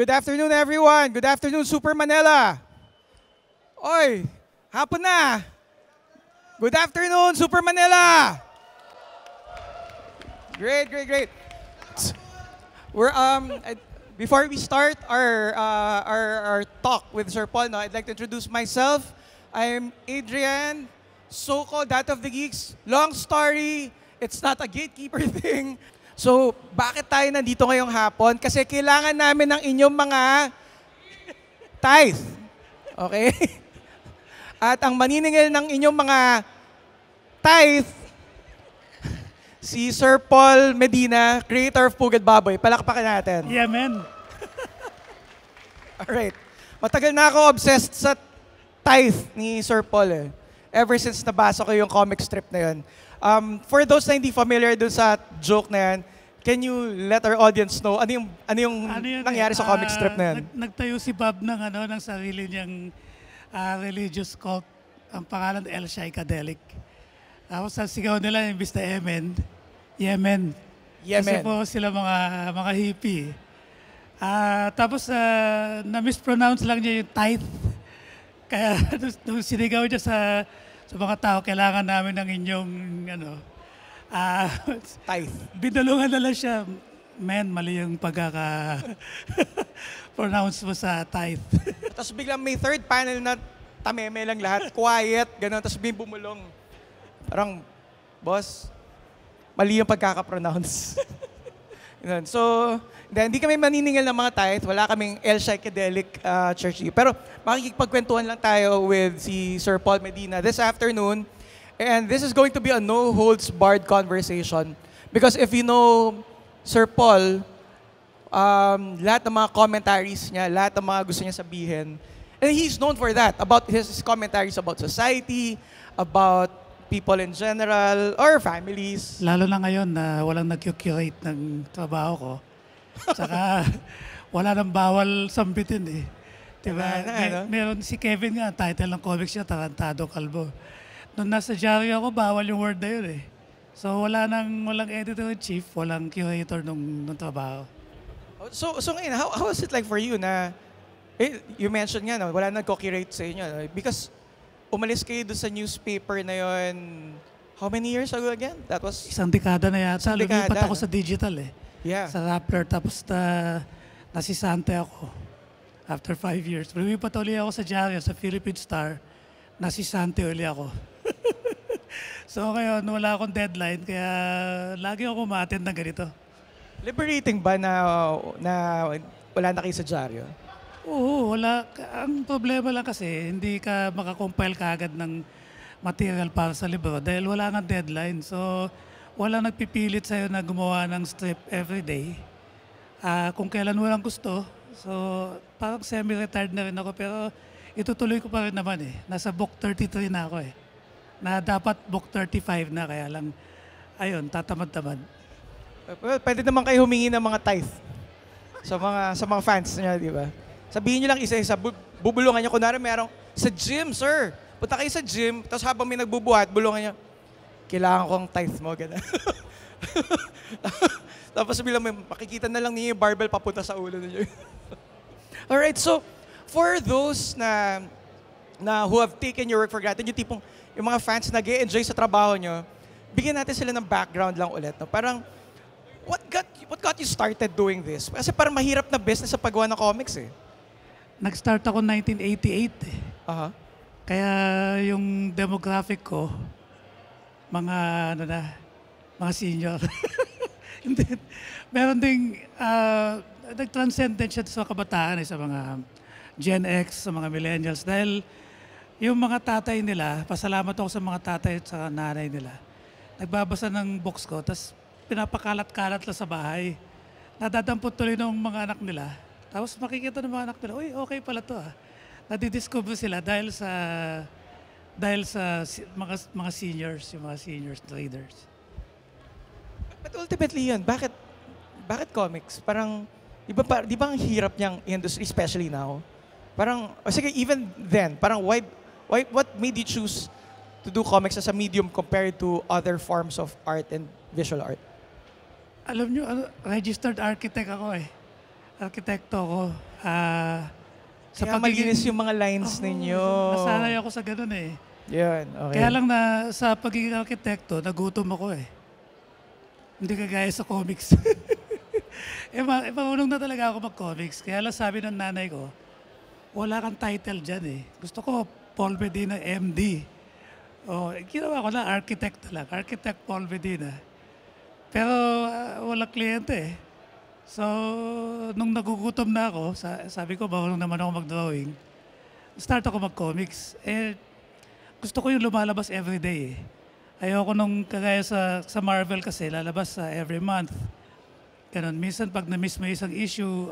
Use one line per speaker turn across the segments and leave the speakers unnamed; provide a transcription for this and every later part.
Good afternoon, everyone. Good afternoon, Super Manila. Oy, hapon na. Good afternoon, Super Manila. Great. Before we start our talk with Sir Paul, no, I'd like to introduce myself. I'm Adrian, so-called that of the geeks. Long story, it's not a gatekeeper thing. So, bakit tayo nandito ngayong hapon? Kasi kailangan namin ng inyong mga tithe. Okay? At ang maniningil ng inyong mga tithe, si Sir Paul Medina, creator of Pugad Baboy. Palakpakan natin.
Yeah, man.
Alright. Matagal na ako obsessed sa tithe ni Sir Paul eh. Ever since nabasa ko yung comic strip na yun. For those na hindi familiar dun sa joke na yan, can you let our audience know ano yung nangyari sa comic strip na yan?
Nagtayo si Bob ng sarili niyang religious cult. Ang pangalan El Shaikadelic. Tapos sa sigaw nila imbis na Yemen. Kasi po sila mga hippie. Tapos na-mispronounce lang niya yung tithe. Kaya nung sinigaw niya sa mga tao, kailangan namin ng inyong
tithe.
Binulungan na lang siya. Man, mali yung pagkaka-pronounce mo sa tithe.
Tapos biglang may third panel na tameme lang lahat. Quiet, gano'n. Tapos bumulong. Parang, boss, mali yung pagkaka-pronounce. So, hindi kami maniningil ng mga tithe. Wala kaming El Shaikadelic Church. Pero makikipagkwentuhan lang tayo with si Sir Paul Medina this afternoon. And this is going to be a no-holds-barred conversation. Because if you know Sir Paul, lahat ng mga commentaries niya, lahat ng mga gusto niya sabihin, and he's known for that, about his commentaries about society, about people in general, or families.
Lalo na ngayon na walang nag-curate ng trabaho ko. Saka wala nang bawal sambitin eh. Diba? Meron si Kevin nga, title ng comics niya, Tarantado Kalbo. Nung nasa diary ako, bawal yung word na yun eh. So walang editor-in-chief, walang curator nung trabaho.
So ngayon, how is it like for you na, you mentioned nga, no, wala nag-curate sa inyo. No? Because umalis kayo doon sa newspaper na yun, how many years ago again? That was...
Isang dekada na yata. Lumipat ako sa digital eh.
Yeah.
Sa Rappler, tapos nasisante ako. After 5 years. Lumipat ulit ako sa diary, sa Philippine Star, nasisante ulit ako. So ngayon, wala akong deadline, kaya lagi ako ma-attend ng ganito.
Liberating ba na wala na kayo sa dyaryo?
Oo, wala. Ang problema lang kasi, hindi ka makakompile kaagad ng material para sa libro dahil wala nga deadline. So, wala nagpipilit sa'yo na gumawa ng strip every day. Kung kailan walang gusto. So, parang semi-retired na rin ako pero itutuloy ko pa rin naman eh. Nasa book 33 na ako eh. Na dapat book 35 na, kaya lang, ayun, tatamad-tamad.
Well, pwede naman kayo humingi ng mga tithe sa mga fans niya, di ba? Sabihin niyo lang isa-isa, bubulungan niyo. Kunwari merong, sa gym, sir. Punta kayo sa gym, tapos habang may nagbubuhat, bulungan niyo, kailangan ko ang tithe mo, gano'n. Tapos bilang makikita na lang niyo yung barbell papunta sa ulo niyo. Alright, so, for those na who have taken your work for granted, yung tipong, yung mga fans nag-e-enjoy sa trabaho nyo, bigyan natin sila ng background lang ulit. No? Parang, what got you started doing this? Kasi parang mahirap na business sa paggawa ng comics eh.
Nag-start ako 1988 eh. Kaya yung demographic ko, mga senior. Meron ding, nag-transcend din siya sa kabataan sa mga Gen X, sa mga millennials. Dahil yung mga tatay nila, pasalamat ako sa mga tatay at sa nanay nila. Nagbabasa ng books ko, tapos pinapakalat-kalat lang sa bahay. Nadadampot tuloy ng mga anak nila. Tapos makikita ng mga anak nila, uy, okay pala to ah. Nadidiscover sila dahil sa mga seniors, yung mga seniors traders.
But ultimately yun, bakit comics? Parang, di ba ang hirap niyang industry, especially now? Parang, sige, even then, parang what made you choose to do comics as a medium compared to other forms of art and visual art?
Alam nyo, registered architect ako eh. arkitekto ko. Sa
Kaya malinis yung mga lines ninyo.
Nasanay ako sa ganun eh.
Yun, okay.
Kaya lang na sa pagiging arkitekto, nagutom ako eh. Hindi kagaya sa comics. Marunong na talaga ako mag-comics. Kaya lang sabi ng nanay ko, wala kang title dyan eh. Gusto ko Paul Medina MD. Ginawa ko na architect na lang. Architect Paul Medina. Pero walang kliyente eh. So, nung nagugutom na ako, sabi ko, marunong naman ako mag-drawing. Start ako mag-comics. Gusto ko yung lumalabas everyday eh. Ayoko nung kagaya sa Marvel kasi, lalabas every month. Ganun. Minsan pag na-miss mo isang issue,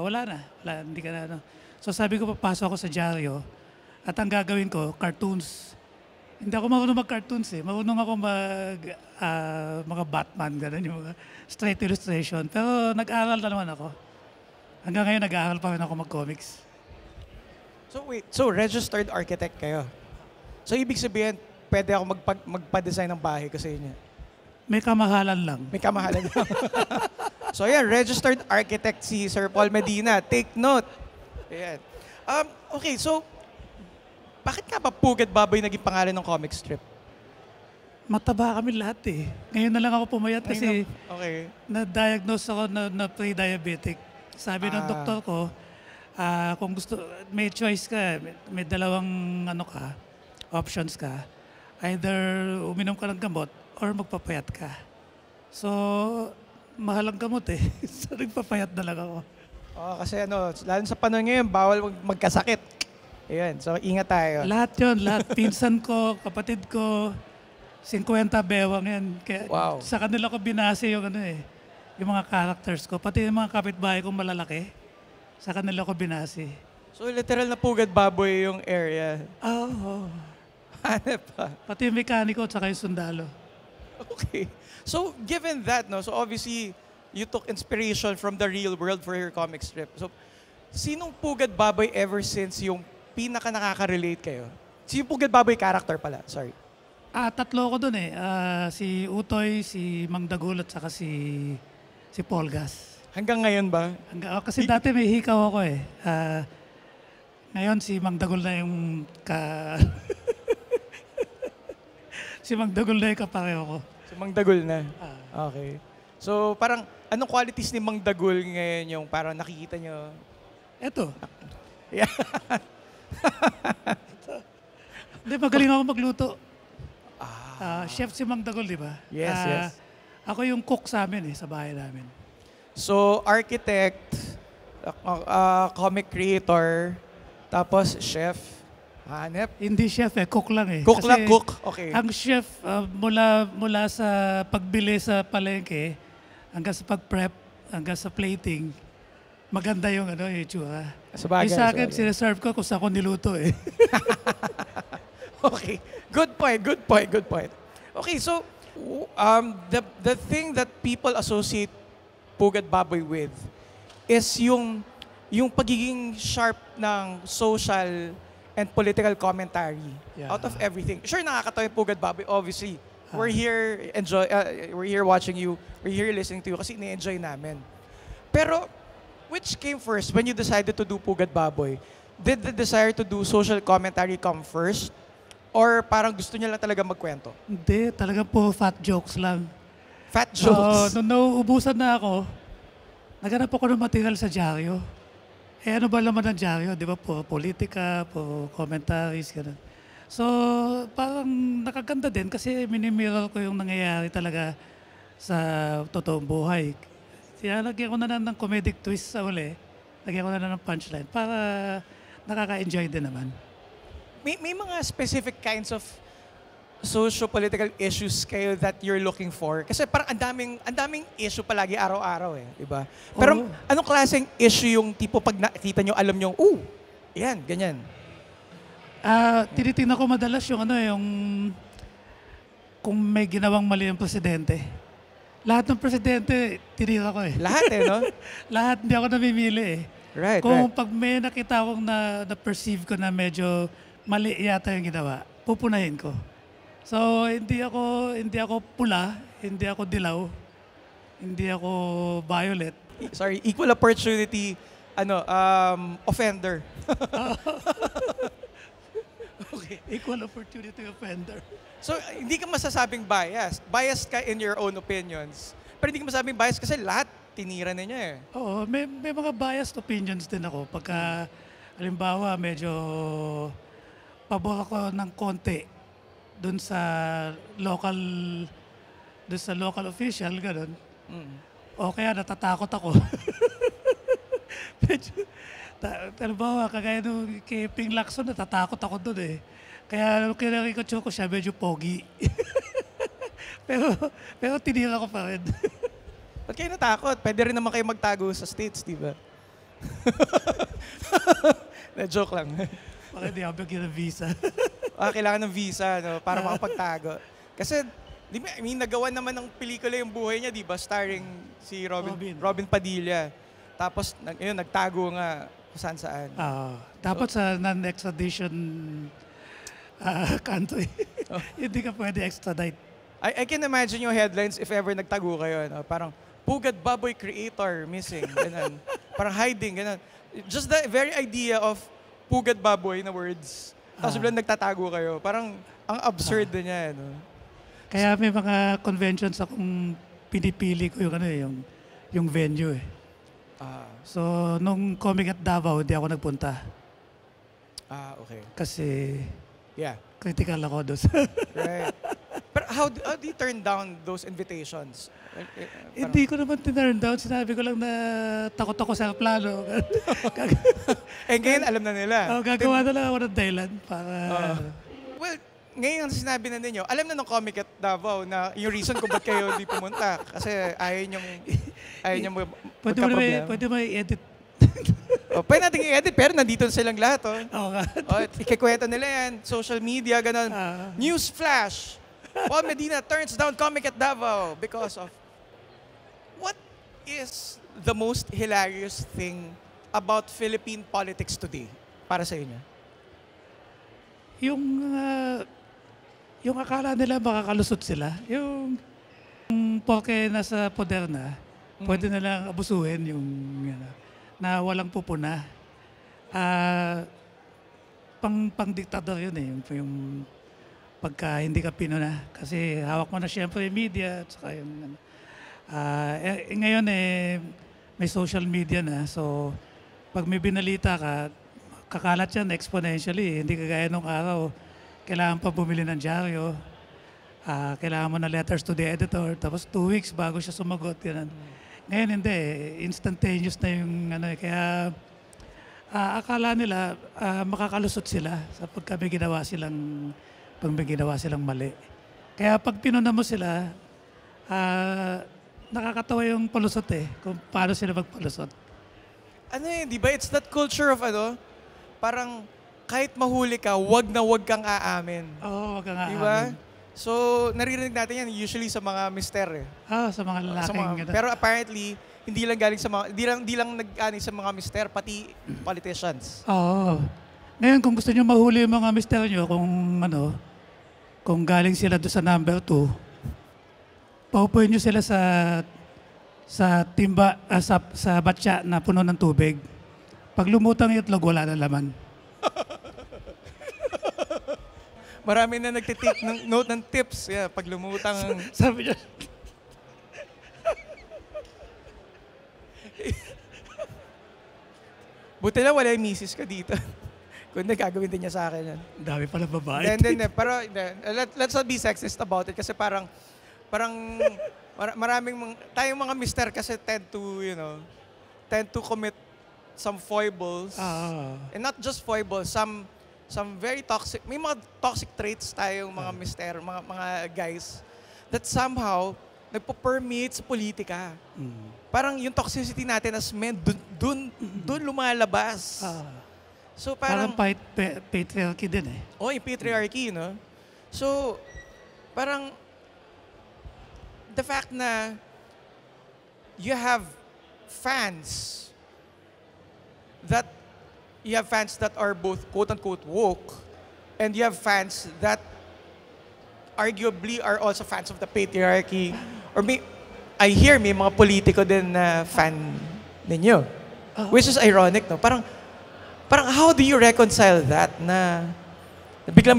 wala na. Hindi ka na ano. So sabi ko, papasok ako sa dyaryo. At ang gagawin ko, cartoons. Hindi ako marunong mag-cartoons eh. Marunong ako mga Batman, gano'n yung mga straight illustration. Pero nag-aaral na naman ako. Hanggang ngayon, nag-aaral pa rin ako mag-comics.
So wait, so registered architect kayo? So ibig sabihin, pwede ako magpa-design ng bahay ko sa inyo?
May kamahalan lang.
May kamahalan lang. So yan, registered architect si Sir Paul Medina. Take note. Ayan. Okay, so bakit nga ba Pugad Baboy naging pangalan ng comic strip?
Mataba kami lahat eh. Ngayon na lang ako pumayat kasi
Okay.
na-diagnose ako na pre-diabetic. Sabi ng doktor ko, kung gusto, may choice ka, may dalawang options ka. Either uminom ka ng gamot or magpapayat ka. So, mahal ang gamot eh. So, nagpapayat na lang ako.
Kasi lalo sa panahon ngayon, bawal magkasakit. Ayan, so ingat tayo.
Lahat yun, lahat. Pinsan ko, kapatid ko, 50 bewang yan. Kaya
Wow.
sa kanila ko binase yung yung mga characters ko. Pati yung mga kapitbahay kong malalaki, sa kanila ko binase.
So literal na Pugad Baboy yung area.
Oo.
Hanep pa.
Pati yung mekaniko at saka yung sundalo.
Okay. So given that, so obviously, you took inspiration from the real world for your comic strip. So, sinong Pugad Baboy ever since yung pinaka nakaka-relate kayo? Si Pugad Baboy character pala, sorry.
Tatlo ko dun eh. Si Utoy, si Mang Dagul at saka si Polgas.
Hanggang ngayon ba?
Kasi dati may hikaw ako eh. Ngayon si Mang Dagul na yung si Mang Dagul na yung kapareho ko.
Si Mang Dagul na? Okay. So parang, anong qualities ni Mang Dagul ngayon yung parang nakikita nyo?
Eto.
Yeah.
Hindi, magaling ako magluto. Chef si Mang Dagul, di ba?
Yes, yes.
Ako yung cook sa amin sa bahay namin.
So, architect, comic creator, tapos chef. Hanep.
Hindi chef cook lang eh.
Cook
Kasi
lang, cook. Okay.
ang chef, mula sa pagbili sa palengke, hanggang sa pag-prep, hanggang sa plating, maganda yung yung itsura.
Sabagay,
Sa akin,
sabagay.
sinaserve ko kung saan ko niluto eh.
Okay. Good point. Okay, so the thing that people associate Pugad Baboy with is yung pagiging sharp ng social and political commentary out of everything. Sure, nakakatawa yung Pugad Baboy, obviously. We're here watching you, we're here listening to you kasi ni-enjoy namin. Pero which came first when you decided to do Pugad Baboy? Did the desire to do social commentary come first? Or parang gusto niya lang talaga magkwento?
Hindi, talaga po fat jokes lang.
Fat jokes?
Nung nauubusan na ako, naghanap ako ng material sa dyaryo. Ano ba laman ng dyaryo? Di ba po, politika, po commentaries, gano'n. So, parang nakaganda din kasi minimirror ko yung nangyayari talaga sa totoong buhay. Lagyan ko na lang ng comedic twist sa uli. Lagyan ko na lang ng punchline para nakaka-enjoy din naman.
May mga specific kinds of socio-political issues kayo that you're looking for? Kasi parang ang daming issue palagi araw-araw di ba? Pero anong klaseng issue yung tipo pag nakita nyo, alam nyo, yan, ganyan.
Tinitingnan ko madalas yung kung may ginawang mali yung presidente. Lahat ng presidente, tinira ko
Lahat no?
Lahat, hindi ako namimili
Right,
Kung pag may nakita akong na-perceive ko na medyo mali yata yung ginawa, pupunahin ko. So, hindi ako pula, hindi ako dilaw, hindi ako violet.
Sorry, equal opportunity, offender. Okay.
Equal opportunity offender.
So, hindi ka masasabing biased. Biased ka in your own opinions. Pero hindi ka masasabing biased kasi lahat tinira niya eh.
Oo, may mga biased opinions din ako. Pagka, halimbawa, medyo pabor ako ng konti dun sa local official, gano'n. O kaya natatakot ako. Medyo, halimbawa, kagaya nung kay Ping Lacson, natatakot ako dun eh. Kaya kinarikotso ko siya, medyo pogi. pero tinira ko pa rin.
Ba't kayo natakot? Pwede rin naman kayo magtago sa States, di ba? Na-joke lang.
Bakit di ako bigyan ng visa?
Kailangan ng visa para makapagtago. Kasi, di ba, nagawa naman ng pelikula yung buhay niya, di ba? Starring si Robin Padilla. Tapos, nagtago nga kung saan-saan.
Dapat sa non-extradition country, hindi ka pwede extradite.
I can imagine yung headlines if ever nagtago kayo. Parang, Pugad Baboy creator missing. Ganun. Parang hiding. Ganun. Just the very idea of Pugad Baboy na words. Tapos biglang nagtatago kayo. Parang, ang absurd niya.
Kaya may mga conventions akong pinipili ko yung venue eh. So, nung Comic at Davao, hindi ako nagpunta.
Okay.
Kasi, critical ako doon.
Right. Pero how do you turn down those invitations?
Hindi ko naman tinurn down. Sinabi ko lang na takot ako sa plano.
Ngayon, alam na nila.
Gagawa na lang ako ng dahilan para...
Well, ngayon sinabi na ninyo, alam na ng Comic at Davao na yung reason kung ba't kayo hindi pumunta. Kasi ayaw niyong magka-problema.
Pwede mo i-edit.
Pwede natin i-edit, pero nandito silang lahat.
Ikikwento
nila yan. Social media, ganun. News flash. Paul Medina turns down Comic at Davao because of... What is the most hilarious thing about Philippine politics today para sa inyo?
Yung akala nila makakalusot sila. Yung porke nasa poder na, pwede nilang abusuhin na walang pupuna. Pang-diktador yun eh. Yung pagka hindi ka pinuna. Kasi hawak mo na siyempre yung media. At saka yung, ngayon may social media na. So, pag may binalita ka, kakalat yan exponentially. Hindi kagaya nung araw. Kailangan pa bumili ng dyaryo. Kailangan mo na letters to the editor. Tapos 2 weeks bago siya sumagot. Yan. Ngayon hindi. Instantaneous na yung Kaya akala nila makakalusot sila sa pag may ginawa silang mali. Kaya pag pinuna mo sila, nakakatawa yung palusot eh. Kung paano sila magpalusot.
Di ba? It's that culture of parang kahit mahuli ka, wag kang aamin.
Oo, wag kang aamin.
Diba? So, naririnig natin yan usually sa mga mister eh.
Sa mga lalaking.
Pero apparently, hindi lang galing sa mga, hindi lang nag-ani sa mga mister, pati politicians.
Oo. Ngayon, kung gusto nyo mahuli yung mga mister nyo, kung galing sila doon sa number 2, paupuin nyo sila sa timba, sa batya na puno ng tubig. Pag lumutang yung itlog, wala na laman.
Marami na nagtitake ng note ng tips pag lumutang.
Sabi niya.
Buti lang wala yung misis ka dito. Kung gagawin din niya sa akin yan.
Dami pala babae.
Pero let's not be sexist about it kasi parang tayong mga mister kasi tend to commit some foibles. And not just foibles, some very toxic, may mga toxic traits tayong mga mister, mga guys that somehow nagpo-permeate sa politika. Parang yung toxicity natin as men, dun lumalabas. So parang
patriarchy din eh.
Yung patriarchy, no? So, parang the fact na you have fans that are both quote-unquote woke and you have fans that arguably are also fans of the patriarchy or I hear may mga politiko din na fan ninyo. Which is ironic, no? Parang how do you reconcile that na biglang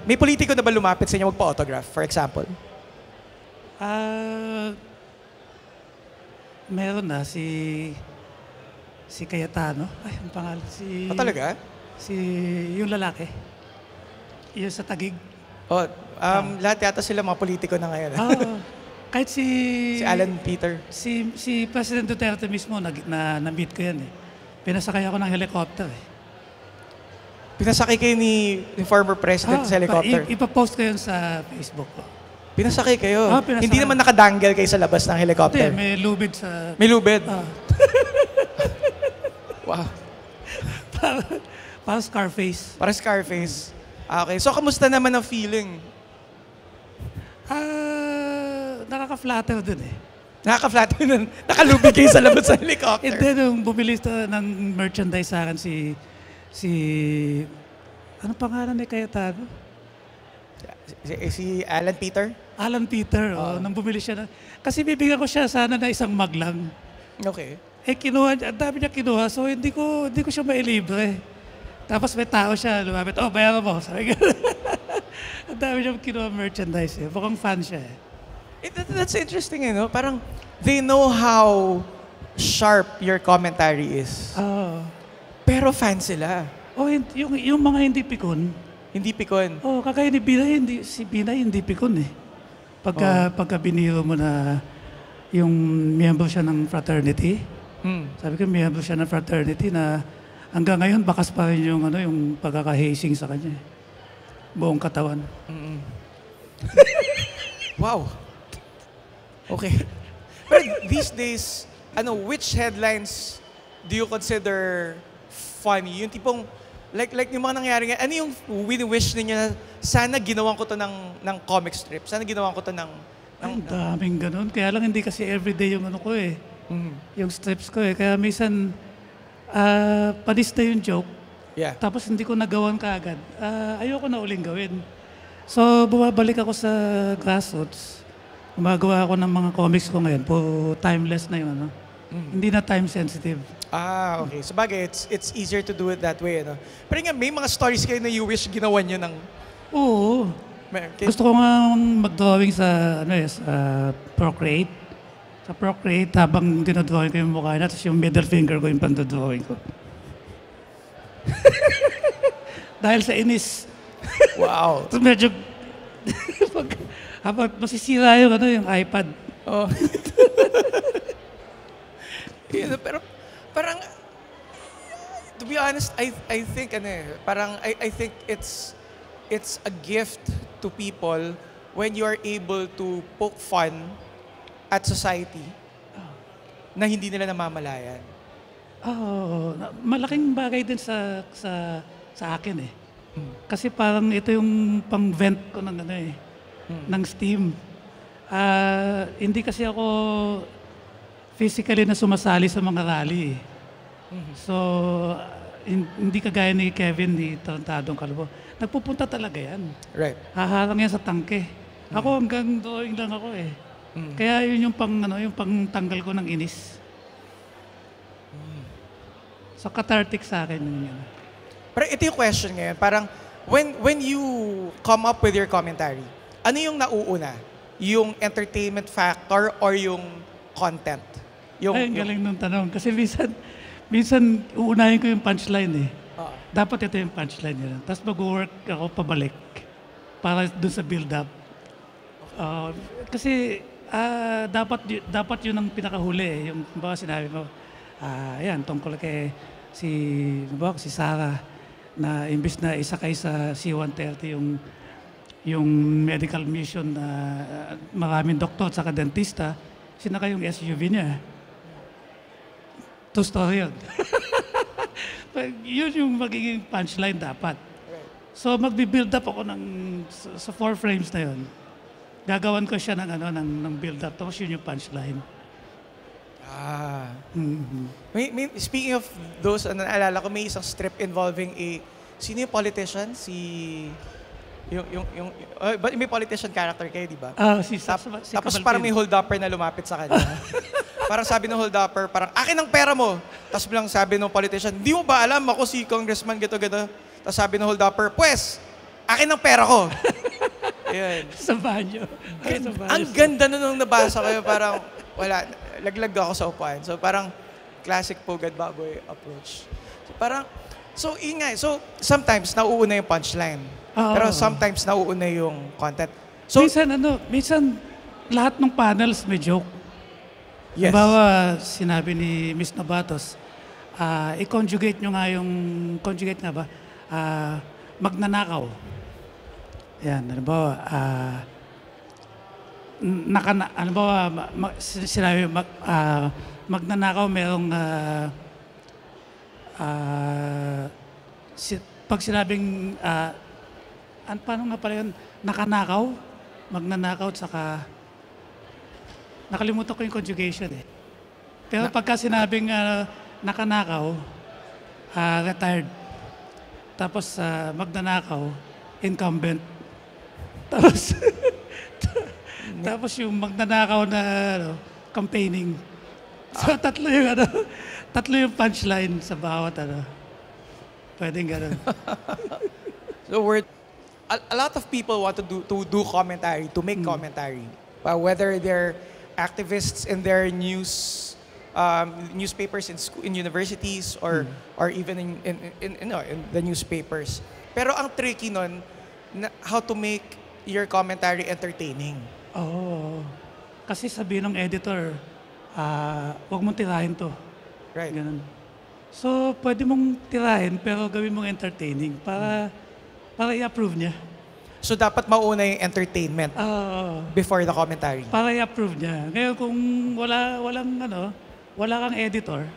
may politiko na ba lumapit sa inyo magpa-autograph, for example?
Meron na si Cayetano. Ay, ang pangalan.
Talaga?
Yung lalaki. Yung sa Taguig.
Lahat yata sila mga politiko na ngayon.
Kahit
Si Alan Peter.
Si President Duterte mismo, na-meet ko yan eh. Pinasakay ako ng helicopter eh.
Pinasakay kayo ni former president sa helicopter?
Ipapost ko yun sa Facebook ko.
Pinasakay kayo?
Pinasakay.
Hindi naman nakadangle kayo sa labas ng helicopter?
Hindi, may lubid sa...
May lubid? Wow.
Para Scarface.
Para Scarface. Okay. So, kamusta naman ang feeling?
Nakaka-flatter din eh.
Nakaka-flat nun. Nakalubid kayo sa labas ng helicopter.
And then, nung bumili ng merchandise sa akin ano pangalan ni Cayetano?
Si Alan Peter?
Alan Peter. Nang bumili siya kasi bibigyan ko siya sana na isang mug lang.
Okay.
Ang dami niya kinuha, so hindi ko siya mailibre. Tapos may tao siya, lumapit, bayaran mo. Sabi ko, ang dami niya kinuha merchandise eh. Mukhang fan siya eh.
That's interesting, no? Parang they know how sharp your commentary is. Pero fan sila.
Yung mga hindi pikon.
Hindi pikon.
Kagaya ni Binay, si Binay hindi pikon eh. Pagka biniro mo na yung miyembro siya ng fraternity, sabi ko miyembro siya ng fraternity na hanggang ngayon bakas pa rin yung pagkakahasing sa kanya. Buong katawan.
Wow. Okay. But these days, which headlines do you consider funny? Yung tipong, like yung mga nangyari ngayon, ano yung wini-wish ninyo na sana ginawan ko to ng comic strip? Sana ginawan ko to ng
Ang daming ganun. Kaya lang hindi kasi everyday yung ko eh. Yung strips ko eh. Kaya minsan, panis na yung joke.
Yeah.
Tapos hindi ko nagawan kaagad. Ayoko na uling gawin. So, bumabalik ako sa grassroots. Gumagawa ako ng mga comics ko ngayon. Timeless na yun. Hindi na time sensitive.
Okay. So bagay, it's easier to do it that way, no? Pero nga, may mga stories kayo na you wish ginawan nyo ng...
Oo. Gusto ko nga mag-drawing sa Procreate. Sa Procreate, habang dinodrawing ko yung mukha na, tapos yung middle finger ko yung pandodrawing ko. Dahil sa inis.
Wow.
Tapos medyo... habang masisira yung iPad.
Pero parang, to be honest, I think I think it's a gift to people when you are able to poke fun at society na hindi nila namamalayan.
Malaking bagay din sa akin eh. Kasi parang ito yung pang-vent ko ng ng steam. Hindi kasi ako physically na sumasali sa mga rally. So, hindi kagaya ni Kevin, ni Tarantadong Kalbo. Nagpupunta talaga yan.
Right.
Haharang yan sa tangke. Ako hanggang drawing lang ako eh. Kaya yun yung yung pangtanggal ko ng inis. So, cathartic sa akin yun.
Pero ito yung question ngayon. Parang, when you come up with your commentary, ano yung nauuna? Yung entertainment factor or yung content?
Ang galing ng tanong. Kasi minsan uunahin ko yung punchline eh. Dapat ito yung punchline nila. Tapos mag-work ako pabalik para dun sa build-up. Kasi dapat yun ang pinakahuli eh. Yung sinabi mo, ayan, tungkol kay si Sarah na imbis na isakay sa C-130 yung medical mission na maraming doktor at saka dentista, sinakay yung SUV niya. True story yun. Yun yung magiging punchline dapat. So magbi-build up ako sa 4 frames na yun. Gagawan ko siya ng build up. Tapos yun yung punchline.
Speaking of those, naalala ko may isang strip involving sino yung politician? but may politician character kayo, di ba?
Si
Tapos
Cabalcin.
parang may hold-upper na lumapit sa kanya. Parang sabi ng hold-upper, parang, akin ang pera mo. Tapos bilang sabi ng politician, hindi mo ba alam ako si congressman gito-gito? Tapos sabi ng hold-upper, pues, akin ang pera ko. Ayan.
Sa banyo. Sa banyo.
Ang ganda nung nabasa ko, parang, wala, laglag ako sa upuan. So parang, classic Pugad Baboy approach. So parang, ingay. So, sometimes, nauuna yung punchline.
Oo.
Pero sometimes, nauuna yung content. So,
minsan lahat ng panels may joke.
yes.
Halimbawa, sinabi ni Miss Nabatos, i-conjugate nyo nga yung, conjugate nga ba? Magnanakaw. Yan, halimbawa, sinabi, magnanakaw merong, pag sinabing, paano nga pala yun, nakanakaw, magnanakaw, saka, nakalimutan ko yung conjugation eh. Pero pagka sinabing nakanakaw, retired. Tapos magnanakaw, incumbent. Tapos, tapos yung magnanakaw na campaigning. So tatlo yung punchline sa bawat Pwedeng ganun.
So a lot of people want to do commentary, to make commentary. Whether they're activists in their newspapers in universities or even in the newspapers. Pero ang tricky nun, how to make your commentary entertaining.
Oo. Kasi sabihin ng editor, huwag mong tirahin to.
Right.
Ganun. So, pwede mong tirahin pero gawin mong entertaining para i-approve niya.
So dapat mauna yung entertainment before the commentary.
Para i-approve niya. Ngayon kung wala kang editor,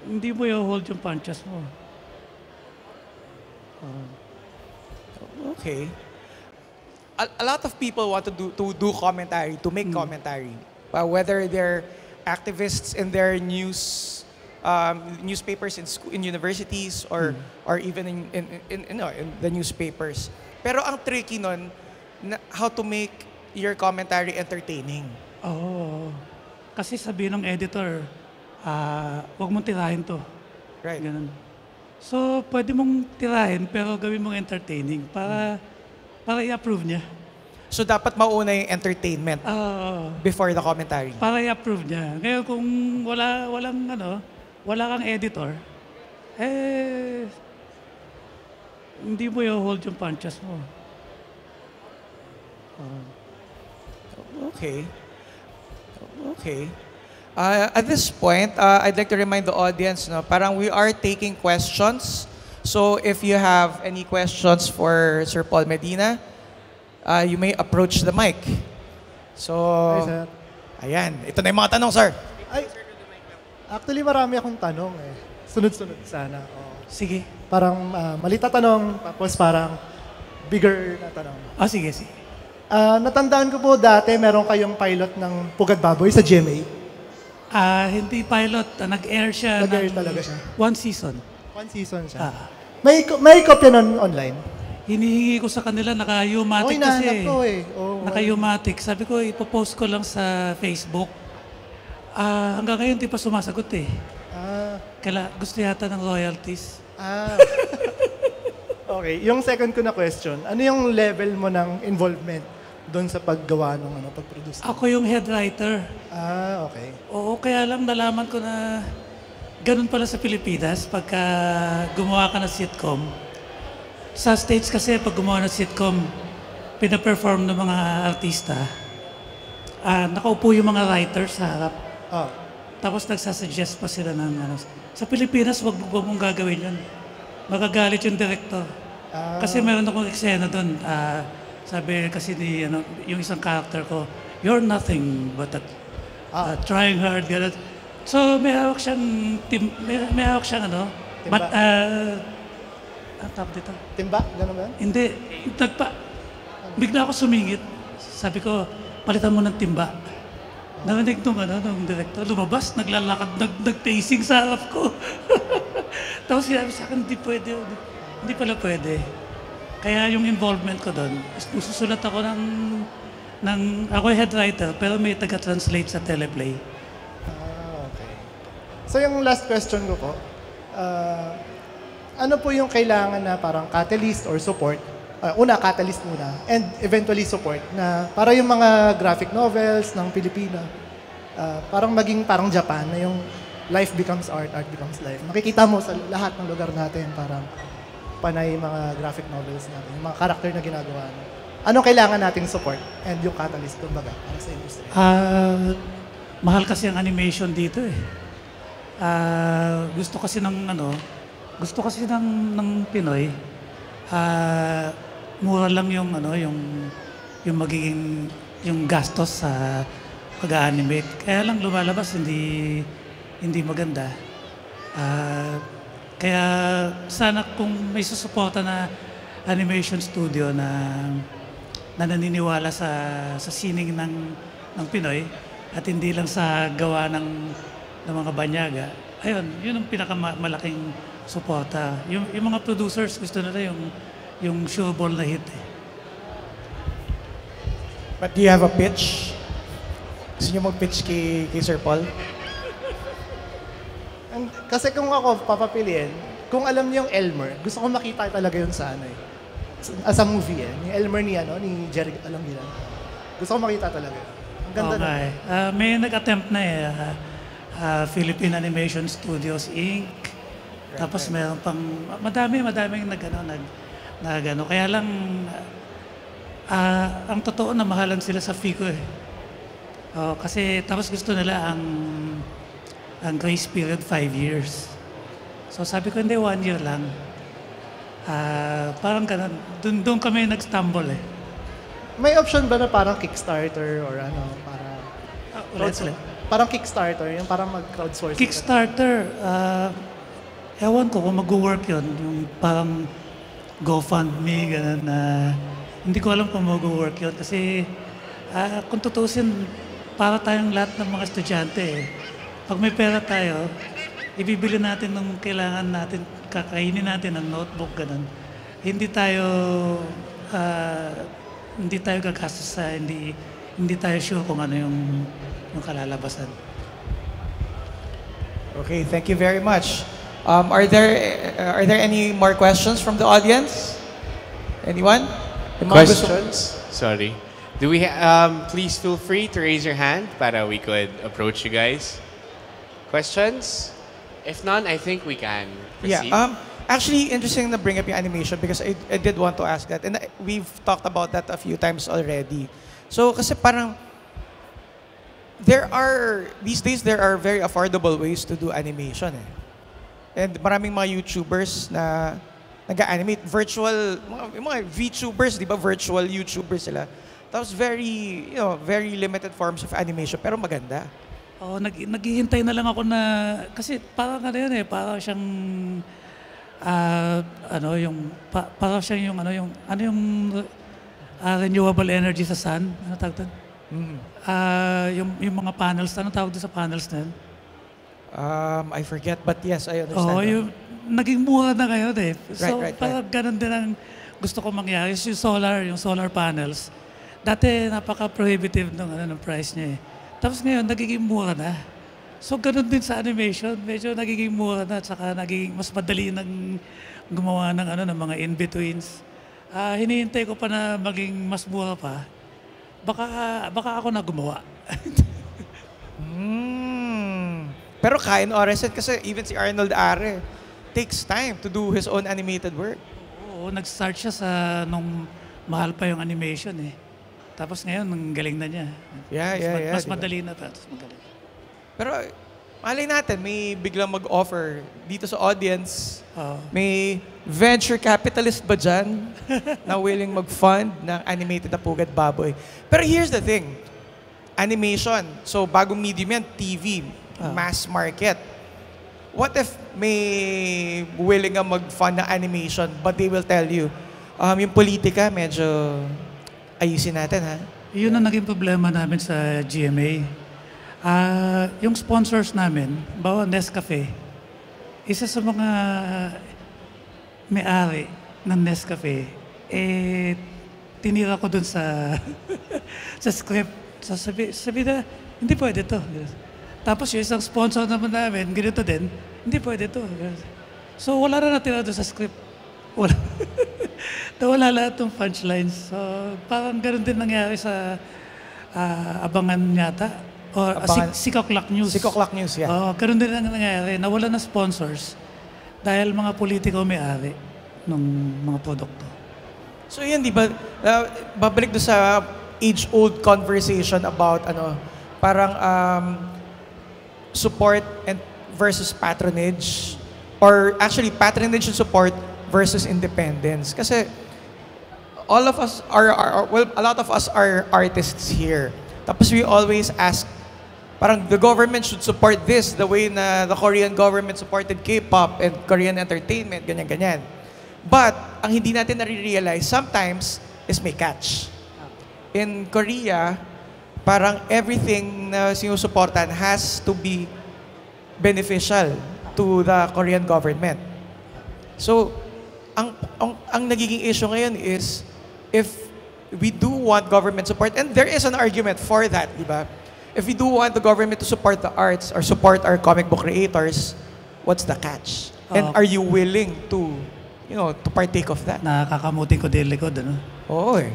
hindi mo i-hold yung punches mo.
Okay. A lot of people want to do commentary, to make commentary. Whether they're activists in their newspapers in universities or even in the newspapers. Pero ang tricky nun, how to make your commentary entertaining.
Oo. Kasi sabihin ng editor, huwag mong tirahin to.
Right.
Ganun. So, pwede mong tirahin pero gawin mong entertaining para i-approve niya.
So dapat mauna yung entertainment before the commentary.
Para i-approve niya. Ngayon kung wala kang editor, hindi mo i-hold yung punches mo.
Okay. At this point, I'd like to remind the audience, parang we are taking questions. So if you have any questions for Sir Paul Medina, you may approach the mic. So,
Hi, sir.
ayan. Ito na yung mga tanong, sir.
Ay, actually, marami akong tanong eh. Sunod-sunod sana. Oo.
Sige.
Parang malita tanong, tapos parang bigger na tanong.
Sige.
Natandaan ko po dati, meron kayong pilot ng Pugad Baboy sa GMA.
Hindi pilot. Nag-air siya.
Nag-air talaga siya.
One season.
One season siya. May kopya nun online?
Hinihingi ko sa kanila, naka-U-matic kasi.
Hinahanap ko eh.
Naka-U-matic. Sabi ko, ipopost ko lang sa Facebook. Hanggang ngayon, di pa sumasagot eh. Gusto yata ng royalties.
Okay. Yung second ko na question, ano yung level mo ng involvement doon sa paggawa ng pag-produce?
Ako yung head writer.
Okay.
Oo, kaya lang nalaman ko na ganun pala sa Pilipinas pagka gumawa ka ng sitcom. Sa States kasi pag gumawa ng sitcom, pina-perform ng mga artista. Nakaupo yung mga writers sa harap. Tapos nagsasuggest pa sila ng Sa Pilipinas, wag mong gagawin yun. Magagalit yung director. Kasi meron akong eksena doon. Sabi kasi yung isang character ko, you're nothing but trying hard. Ganun. So may hawak siyang may hawak siyang
Timba.
Ang tawag dito?
Timba? Ganun ba?
Hindi. Bigla ako sumingit. Sabi ko, palitan mo ng timba. Narinig nung director, lumabas, naglalakad, nag-pacing sa harap ko. Tapos sinabi sa akin, hindi pwede. Hindi pala pwede. Kaya yung involvement ko doon, susulat ako ako ay head writer, pero may taga-translate sa teleplay.
Okay. So yung last question ko po, ano po yung kailangan na parang catalyst or support? Una, catalyst muna, and eventually support na para yung mga graphic novels ng Pilipino, parang maging parang Japan na yung life becomes art, art becomes life. Makikita mo sa lahat ng lugar natin parang panay mga graphic novels natin, yung mga karakter na ginagawa natin. Anong kailangan nating support and yung catalyst, kumbaga, para sa industry?
Mahal kasi ang animation dito eh. Gusto kasi ng Pinoy, mura lang yung magiging yung gastos sa pag-animate. Kaya lang lumalabas hindi maganda. Kaya sana kung may susuporta na animation studio na naniniwala sa sining ng Pinoy at hindi lang sa gawa ng mga banyaga. Ayun, yun ang pinakamalaking suporta. Yung mga producers gusto nila yung sure ball na hit eh.
But do you have a pitch? Gusto niyo mag-pitch kay Sir Paul?
Kasi kung ako papapiliin, kung alam niyo yung Elmer, gusto ko makita talaga yun sa as a movie eh. Yung Elmer ni Jerry, alam niyo lang. Gusto ko makita talaga. Ang ganda na.
Okay. May nag-attempt na eh. Philippine Animation Studios, Inc. Tapos meron pang, madaming nagano. Kaya lang, ang totoo na mahalan sila sa FICO eh. Kasi tapos gusto nila ang grace period 5 years. So sabi ko, hindi, 1 year lang. Parang ganun. Doon kami nag-stumble eh.
May option ba na parang Kickstarter or ano, para parang Kickstarter, yung parang mag-crowdsourcing?
Kickstarter, ewan ko kung mag-work yun. Yung parang GoFundMe, gano'n na hindi ko alam kung mag-work yun. Kasi kung tutusin, para tayong lahat ng mga estudyante eh. Pag may pera tayo, ibibili natin ng kailangan natin, kakainin natin ng notebook, gano'n. Hindi tayo gagastos sa, hindi tayo sure kung ano yung kalalabasan.
Okay, thank you very much. Are there any more questions from the audience? Anyone? Yung mga gusto-
Questions? Sorry. Do we please feel free to raise your hand para we could approach you guys. Questions? If none, I think we can proceed.
Yeah. Actually, interesting na bring up yung animation because I did want to ask that. And we've talked about that a few times already. So, kasi parang, these days, there are very affordable ways to do animation eh. And maraming mga YouTubers na nag-animate. Yung mga VTubers, di ba? Virtual YouTubers sila. Tapos very limited forms of animation, pero maganda.
Naghihintay na lang ako na, kasi parang ano yun eh, parang siyang, renewable energy sa sun. Ano tawag doon? Yung mga panels, ano tawag doon sa panels na yun?
I forget, but yes, I understand.
Naging mura na ngayon eh. So,
Right.
parang ganun din ang gusto ko mangyari. Yung solar panels. Dati, napaka-prohibitive ng price niya eh. Tapos ngayon, nagiging mura na. So, ganun din sa animation. Medyo nagiging mura na at saka nagiging mas madali nang gumawa ng mga in-betweens. Hinihintay ko pa na maging mas mura pa. Baka ako na gumawa.
Pero kain oras yan kasi even si Arnold Are takes time to do his own animated work.
Oo, nag-start siya nung mahal pa yung animation eh. Tapos ngayon, ang galing na niya.
Yeah.
Mas
diba?
madali na tapos magaling.
Pero malay natin, may biglang mag-offer dito sa audience. May venture capitalist ba dyan na willing mag-fund ng animated na Pugad Baboy? Pero here's the thing. Animation. So bagong medium yan, TV, mass market. What if may willing nga mag-fund ng animation but they will tell you, yung politika medyo ayusin natin ha?
Yun ang naging problema namin sa GMA. Yung sponsors namin, bawa Nescafe, isa sa mga may-ari ng Nescafe, eh, tinira ko dun sa sa script. Sabi na, hindi pwede to. Tapos yung isang sponsor naman namin, ganito din, hindi pwede to. So wala na natira doon sa script. Wala. Wala lahat ng punchlines. So parang ganun din nangyari sa Abangan yata. O
Abangan.
Sikoklak News.
Sikoklak News, yeah.
Ganun din ang nangyari. Nawala na sponsors dahil mga politiko may-ari ng mga produkto.
So yun, di ba, babalik do sa age-old conversation about parang support and versus patronage, or actually patronage and support versus independence. Kasi all of us well, a lot of us are artists here. Tapos we always ask, parang the government should support this the way na the Korean government supported K-pop and Korean entertainment, ganyan-ganyan. But, ang hindi natin nare-realize sometimes is may catch. In Korea, parang everything na sinusuportan has to be beneficial to the Korean government. So, ang nagiging issue ngayon is, if we do want government support, and there is an argument for that, di ba? If we do want the government to support the arts or support our comic book creators, what's the catch? And are you willing to to partake of that?
Nakakamuti ko din likod, ano?
Oo eh.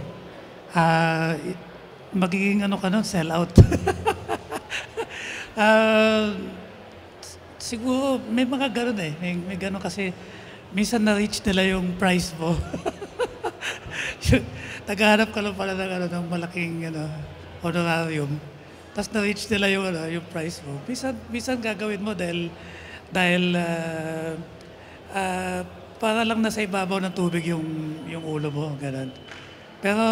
Magiging ka nun, sell out. Siguro, may mga ganun eh. May ganun kasi, minsan na-reach nila yung price mo. Naghahanap ka lang pala ng malaking honorarium. Tapos na-reach nila yung price mo. Minsan gagawin mo dahil para lang nasa ibabaw ng tubig yung ulo mo, ganun. Pero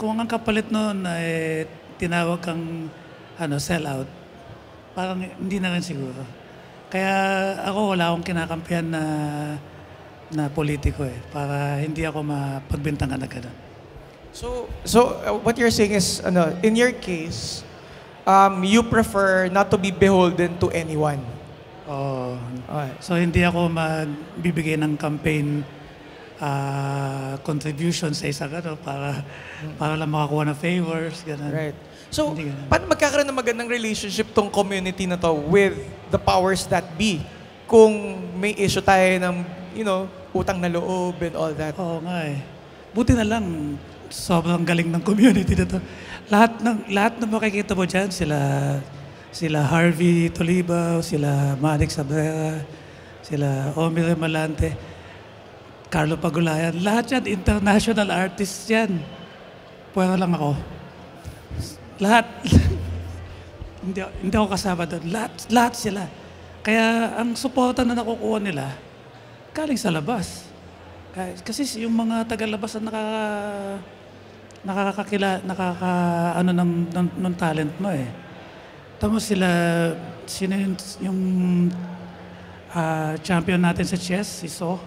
kung ang kapalit noon ay tinawag kang sell out, parang hindi na rin siguro. Kaya ako wala akong kinakampihan na politiko eh, para hindi ako mapagbintangan na ganun.
So what you're saying is, in your case, you prefer not to be beholden to anyone.
So hindi ako magbibigay ng campaign contribution sa isang para lang makakuha ng favors, ganun.
Right. So, paano magkakaroon ng magandang relationship tong community na to with the powers that be kung may issue tayo ng, utang na loob and all that?
Oo nga eh. Buti na lang, sobrang galing ng community na to. Lahat ng makikita mo dyan, sila Harvey Toliba, sila Manik Sabrera, sila Omi Remalante, Carlo Pagulayan. Lahat yan, international artists yan. Pwera lang ako. Lahat. hindi ako kasama doon. Lahat sila. Kaya ang suporta na nakukuha nila, galing sa labas. Kasi yung mga tagalabas na ng talent mo eh. Tapos sino yung champion natin sa chess, si So.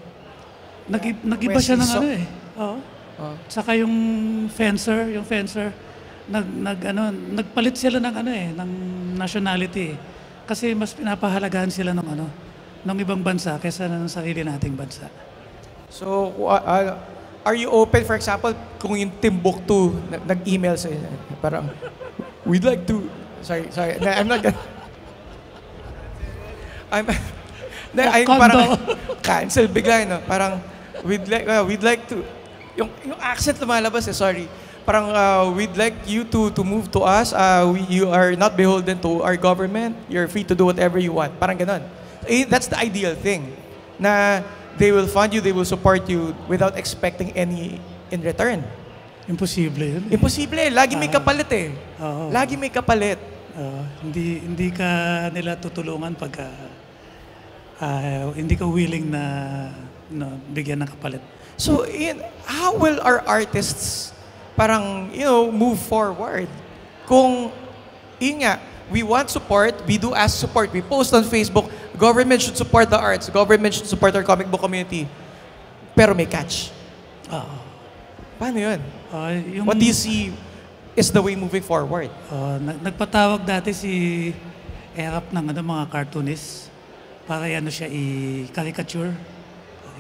Nag-iba siya ng eh. Oo. Saka yung fencer, nagpalit sila ng nationality. Kasi mas pinapahalagahan sila ng ibang bansa kaysa ng sarili nating bansa.
So, are you open, for example, kung yung Timbuktu nag-email sa inyo, parang, we'd like to, sorry, I'm not gonna, I'm parang, cancel bigla, parang, we'd like to, yung accent lumalabas sorry, parang, we'd like you to move to us, you are not beholden to our government, you're free to do whatever you want, parang ganon. That's the ideal thing, na they will fund you, they will support you without expecting any in return.
Imposible yun.
Imposible. Lagi may kapalit eh. Lagi may kapalit.
Hindi ka nila tutulungan pagka hindi ka willing na bigyan ng kapalit.
So, how will our artists parang, move forward? Kung, we want support, we do ask support, we post on Facebook, government should support the arts, government should support our comic book community. Pero may catch. Paano yun? What do you see is the way moving forward?
Nagpatawag dati si Erap ng mga cartoonists para siya i-caricature.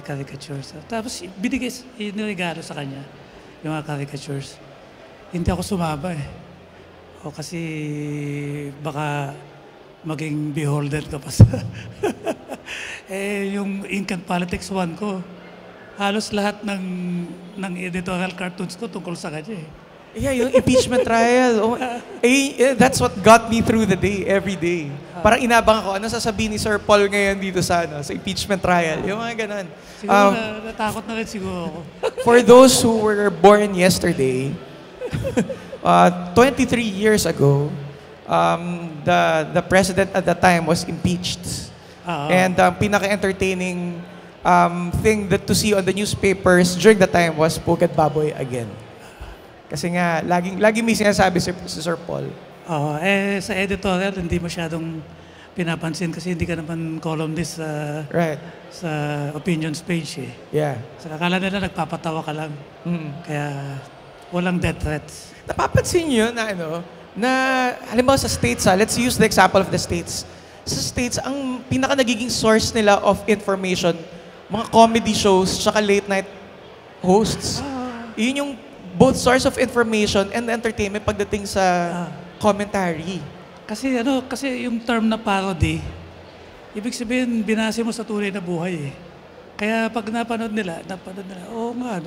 caricatures. Tapos binigay, iniregalo sa kanya yung mga caricatures. Hindi ako sumaba eh. O kasi baka maging beholden ka pa sa... yung Ink and Politics 1 ko, halos lahat ng editorial cartoons ko tungkol sa kanya eh.
Yeah, yung impeachment trial. Oh, that's what got me through the day, every day. Parang inabang ako, ano sasabihin ni Sir Paul ngayon dito sa impeachment trial? Yung mga ganun.
Siguro natakot na rin siguro ako.
For those who were born yesterday, 23 years ago, the president at the time was impeached. And pinaka-entertaining thing that to see on the newspapers during the time was Pugad Baboy again. Kasi nga, laging may sinasabi si Sir Paul.
Sa editorial, hindi masyadong pinapansin kasi hindi ka naman columnist
Right.
sa opinions page eh.
Yeah.
Sa akala nila nagpapatawa ka lang. Kaya walang death threats.
Napapansin niyo na halimbawa sa States, let's use the example of the States. Sa States, ang pinaka nagiging source nila of information, mga comedy shows, tsaka late night hosts. Yun yung both source of information and entertainment pagdating sa commentary.
Kasi yung term na parody, ibig sabihin binase mo sa tunay na buhay eh. Kaya pag napanood nila, oo nga,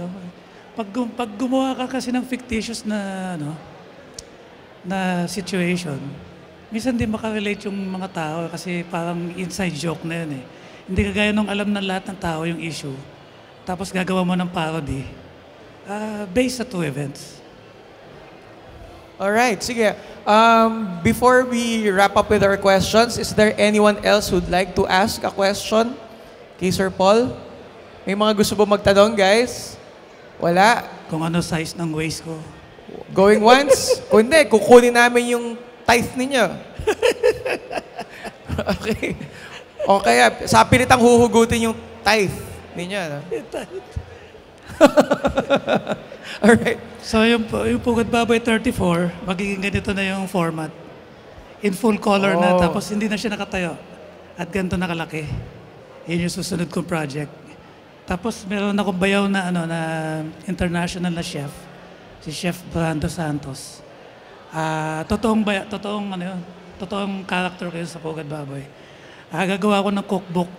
pag gumawa ka kasi ng fictitious na situation, minsan di makarelate yung mga tao kasi parang inside joke na yun eh. Hindi kagaya nung alam ng lahat ng tao yung issue, tapos gagawa mo ng parody, based sa two events.
Alright, sige. Before we wrap up with our questions, is there anyone else who'd like to ask a question kay Sir Paul? May mga gusto ba magtanong, guys? Wala?
Kung ano size ng waist ko.
Going once? Kung hindi, kukunin namin yung tithe ninyo. Okay. O kaya, sa pilitang huhugutin yung tithe ninyo. No? Alright.
So yung Pugad Baboy 34, magiging ganito na yung format. In full color na, tapos hindi na siya nakatayo. At ganito nakalaki. Yun yung susunod kong project. Tapos meron akong bayaw na na international na chef, si Chef Brando Santos. Totoong character ko yun sa Pugad Baboy. Gagawa ko ng cookbook,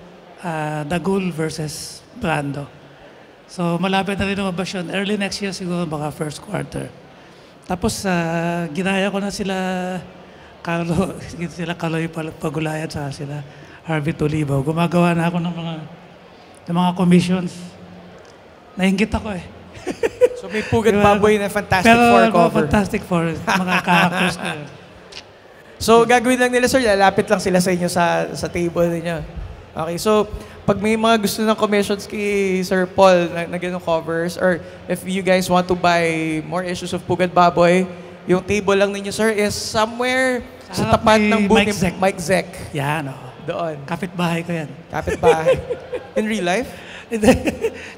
The Ghoul versus Brando. So malapit na rin lumabas yun. Early next year siguro, baka first quarter. Tapos ginaya ko na sila Kaloy Pagulayan at sila Harvey Tulibaw. Gumagawa na ako ng mga commissions. Nainggit ako eh.
So may Pugad Baboy na Fantastic
Pero,
Four cover.
Fantastic Four, mga characters ko.
So gagawin lang nila, sir, lalapit lang sila sa inyo sa table niyo. Okay, so pag may mga gusto ng commissions kay Sir Paul na ganung covers, or if you guys want to buy more issues of Pugad Baboy, yung table lang ninyo, sir, is somewhere sa tapat ng booth ni Mike Zek.
Yan,
Doon.
Kapitbahay ko yan.
Kapitbahay. In real life?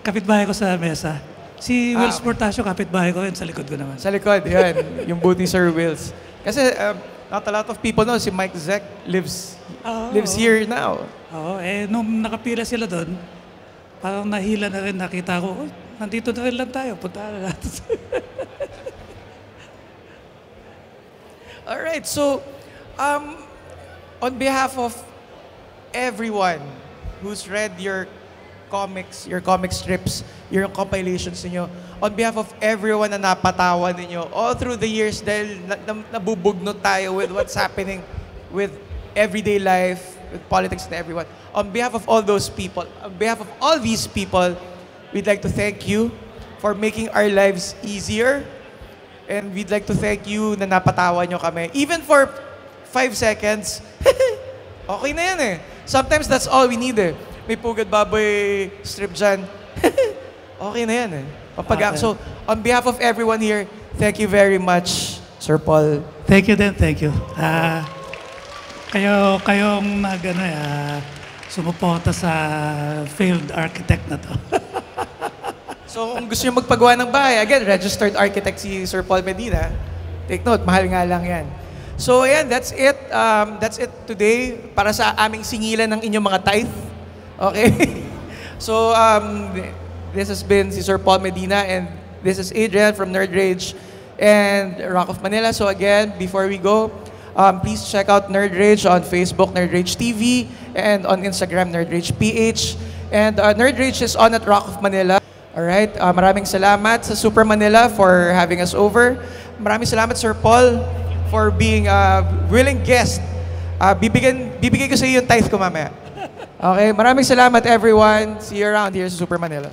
Kapitbahay ko sa mesa. Si Wills Portasio, kapitbahay ko yan, sa likod ko naman.
Sa likod, yan. Yung booth ni Sir Wills. Kasi not a lot of people know, si Mike Zek lives here now.
Nung nakapila sila doon, parang nahila na rin, nakita ko, nandito na rin lang tayo, punta na natin.
Alright, so, on behalf of everyone who's read your comics, your comic strips, your compilations ninyo, on behalf of everyone na napatawa ninyo all through the years dahil nabubugnot tayo with what's happening with everyday life, with politics and everyone. On behalf of all those people, on behalf of all these people, we'd like to thank you for making our lives easier. And we'd like to thank you na napatawa nyo kami. Even for 5 seconds, okay na yan eh. Sometimes that's all we need eh. May Pugad Baboy strip dyan. Okay na yan eh. So, on behalf of everyone here, thank you very much, Sir Paul.
Thank you din, thank you. Kayong sumuporta sa failed architect na to.
So kung gusto nyo magpagawa ng bahay, again, registered architect si Sir Paul Medina. Take note, mahal nga lang yan. So ayan, that's it. That's it today para sa aming singilan ng inyong mga tithe. Okay? So, this has been si Sir Paul Medina, and this is Adrian from Nerd Rage and Rock of Manila. So again, before we go, please check out Nerd Rage on Facebook, Nerd Rage TV, and on Instagram, Nerd Rage PH. And Nerd Rage is on at Rock of Manila. Alright, maraming salamat sa Super Manila for having us over. Maraming salamat, Sir Paul, for being a willing guest. Bibigay ko sa iyo yung tithe ko mamaya. Okay, maraming salamat everyone. See you around here sa Super Manila.